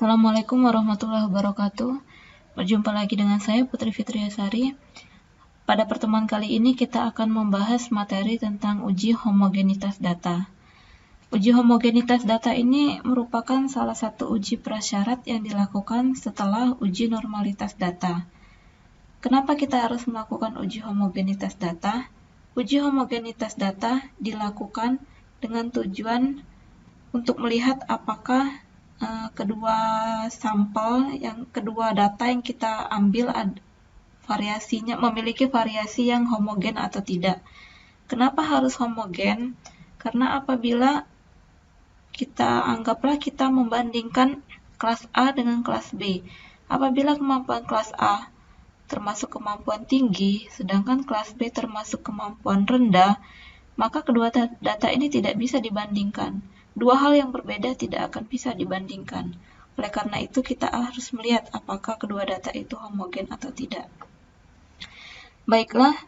Assalamualaikum warahmatullahi wabarakatuh. Berjumpa lagi dengan saya Putri Fitriasari. Pada pertemuan kali ini kita akan membahas materi tentang uji homogenitas data. Uji homogenitas data ini merupakan salah satu uji prasyarat yang dilakukan setelah uji normalitas data. Kenapa kita harus melakukan uji homogenitas data? Uji homogenitas data dilakukan dengan tujuan untuk melihat apakah kedua data yang kita ambil variasinya memiliki variasi yang homogen atau tidak. Kenapa harus homogen? Karena apabila anggaplah kita membandingkan kelas A dengan kelas B. Apabila kemampuan kelas A termasuk kemampuan tinggi, sedangkan kelas B termasuk kemampuan rendah, maka kedua data ini tidak bisa dibandingkan. Dua hal yang berbeda tidak akan bisa dibandingkan. Oleh karena itu, kita harus melihat apakah kedua data itu homogen atau tidak. Baiklah,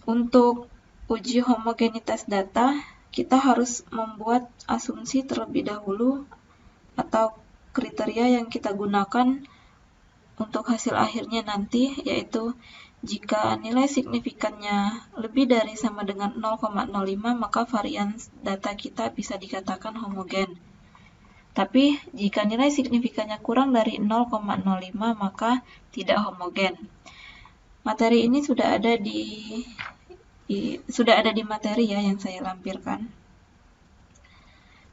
untuk uji homogenitas data, kita harus membuat asumsi terlebih dahulu atau kriteria yang kita gunakan untuk hasil akhirnya nanti, yaitu jika nilai signifikannya lebih dari sama dengan 0,05, maka varian data kita bisa dikatakan homogen. Tapi jika nilai signifikannya kurang dari 0,05, maka tidak homogen. Materi ini sudah ada di materi ya yang saya lampirkan.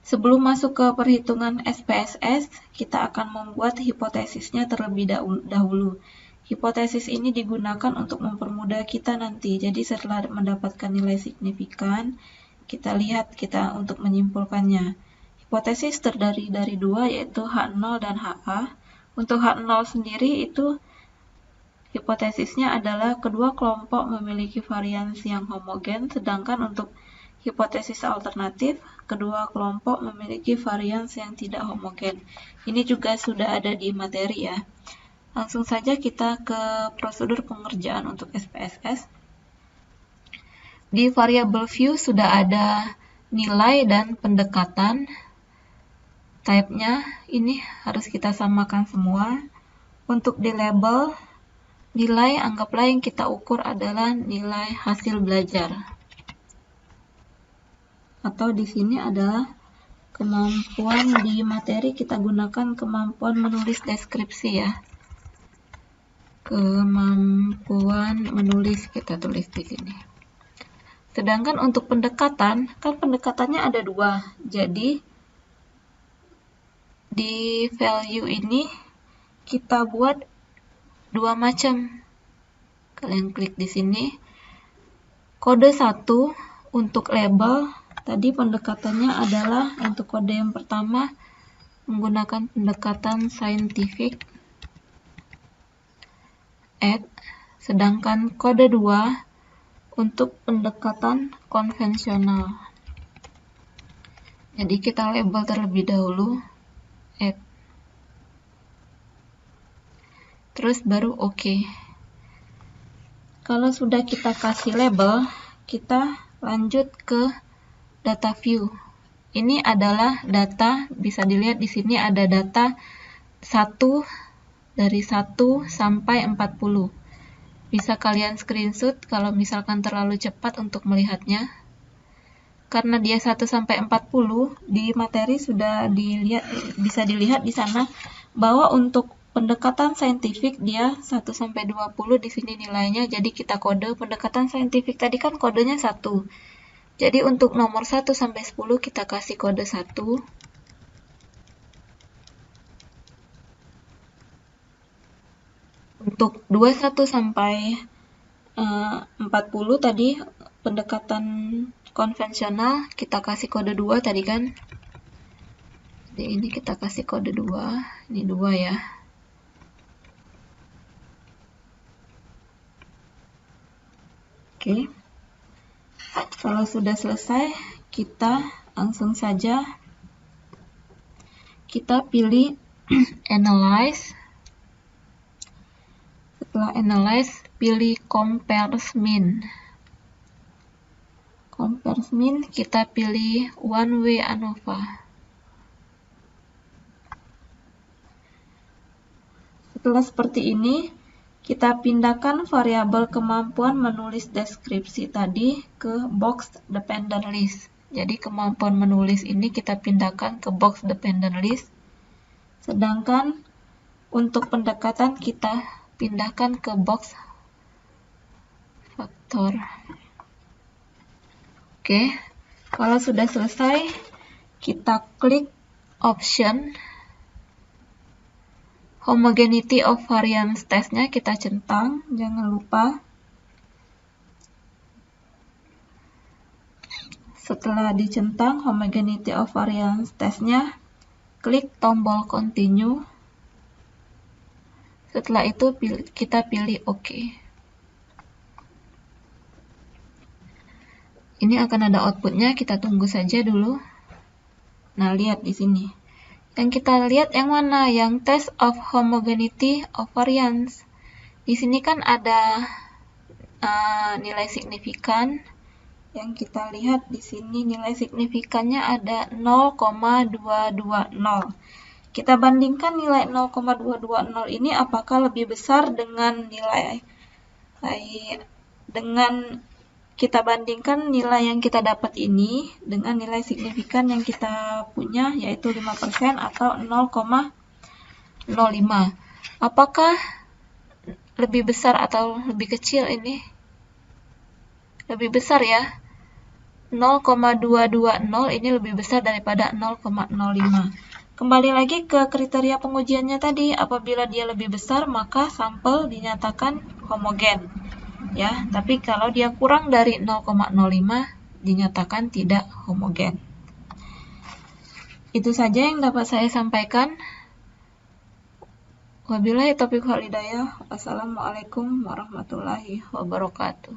Sebelum masuk ke perhitungan SPSS, kita akan membuat hipotesisnya terlebih dahulu. Hipotesis ini digunakan untuk mempermudah kita nanti. Jadi setelah mendapatkan nilai signifikan, kita lihat untuk menyimpulkannya. Hipotesis terdiri dari dua, yaitu H0 dan HA. Untuk H0 sendiri itu hipotesisnya adalah kedua kelompok memiliki variansi yang homogen, sedangkan untuk hipotesis alternatif, kedua kelompok memiliki variansi yang tidak homogen. Ini juga sudah ada di materi ya. Langsung saja kita ke prosedur pengerjaan untuk SPSS. Di variable view sudah ada nilai dan pendekatan. Type-nya ini harus kita samakan semua. Untuk di label, nilai anggaplah yang kita ukur adalah nilai hasil belajar. Atau di sini adalah kemampuan di materi, kita gunakan kemampuan menulis deskripsi ya. Kemampuan menulis kita tulis di sini. Sedangkan untuk pendekatan, kan pendekatannya ada dua. Jadi di value ini kita buat dua macam. Kalian klik di sini. Kode 1 untuk label, tadi pendekatannya adalah untuk kode yang pertama menggunakan pendekatan scientific. Sedangkan kode 2 untuk pendekatan konvensional. Jadi kita label terlebih dahulu terus baru OK. Kalau sudah kita kasih label, kita lanjut ke data view. Ini adalah data, bisa dilihat di sini ada data 1 dari 1 sampai 40. Bisa kalian screenshot kalau misalkan terlalu cepat untuk melihatnya. Karena dia 1 sampai 40, di materi sudah bisa dilihat di sana bahwa untuk pendekatan saintifik dia 1 sampai 20 di sini nilainya. Jadi kita kode pendekatan saintifik tadi kan kodenya 1. Jadi untuk nomor 1 sampai 10 kita kasih kode 1. Untuk 21 sampai 40 tadi pendekatan konvensional kita kasih kode 2 tadi kan. Jadi ini kita kasih kode 2. Ini 2 ya. Oke. Kalau sudah selesai, kita langsung saja kita pilih analyze. Setelah analyze, pilih compares mean. Compares mean, kita pilih one way ANOVA. Setelah seperti ini, kita pindahkan variabel kemampuan menulis deskripsi tadi ke box dependent list. Jadi kemampuan menulis ini kita pindahkan ke box dependent list. Sedangkan untuk pendekatan kita pindahkan ke box faktor. Oke, kalau sudah selesai, kita klik option. Homogeneity of variance testnya kita centang, jangan lupa. Setelah dicentang homogeneity of variance testnya, klik tombol continue. Setelah itu kita pilih OK. Ini akan ada outputnya, kita tunggu saja dulu. Nah, lihat di sini. Yang kita lihat yang mana? Yang test of homogeneity of variance. Di sini kan ada nilai signifikan. Yang kita lihat di sini nilai signifikannya ada 0,220. Kita bandingkan nilai 0,220 ini apakah lebih besar dengan kita bandingkan nilai yang kita dapat ini dengan nilai signifikan yang kita punya, yaitu 5% atau 0,05. Apakah lebih besar atau lebih kecil ini? Lebih besar ya. 0,220 ini lebih besar daripada 0,05. Kembali lagi ke kriteria pengujiannya tadi, apabila dia lebih besar maka sampel dinyatakan homogen. Ya, tapi kalau dia kurang dari 0,05 dinyatakan tidak homogen. Itu saja yang dapat saya sampaikan. Wabillahi taufiq wal hidayah. Wassalamualaikum warahmatullahi wabarakatuh.